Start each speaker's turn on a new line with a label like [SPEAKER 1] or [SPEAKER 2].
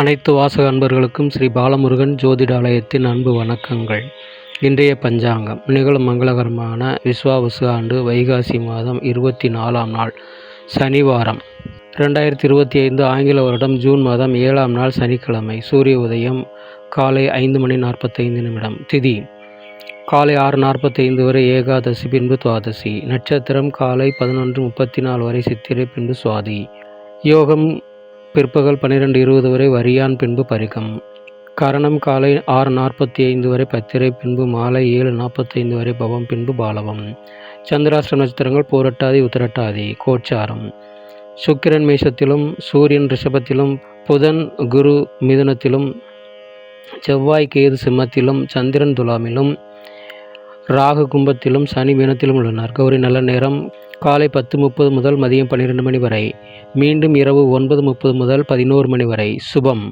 [SPEAKER 1] அனைத்து வாசக அன்பர்களுக்கும் ஸ்ரீ பாலமுருகன் ஜோதிடாலயத்தின் அன்பு வணக்கங்கள். இன்றைய பஞ்சாங்கம் நிகழும் மங்களகரமான விஸ்வாவசு ஆண்டு வைகாசி மாதம் 24ஆம் நாள் சனிவாரம் 2025 ஆங்கில வருடம் ஜூன் மாதம் 7ஆம் நாள் சனிக்கிழமை. சூரிய உதயம் காலை 5:45. திதி காலை 6:45 வரை ஏகாதசி, பின்பு துவாதசி. நட்சத்திரம் காலை 11:34 வரை சித்திரை, பின்பு சுவாதி. யோகம் பிற்பகல் 12:20 வரை வரியான், பின்பு பரிகம். கரணம் காலை 6:45 வரை பத்திரை, பின்பு மாலை 7:45 வரை பவம், பின்பு பாலவம். சந்திராஷ்ட நட்சத்திரங்கள் பூரட்டாதி, உத்திரட்டாதி. கோச்சாரம் சுக்கிரன் மேஷத்திலும், சூரியன் ரிஷபத்திலும், புதன் குரு மிதுனத்திலும், செவ்வாய் கேது சிம்மத்திலும், சந்திரன் துலாமிலும், ராகு கும்பத்திலும், சனி மீனத்திலும் உள்ளனர். கௌரி நல்ல நேரம் காலை 10:30 முதல் மதியம் 12 மணி வரை, மீண்டும் இரவு 9:30 முதல் 11 மணி வரை. சுபம்.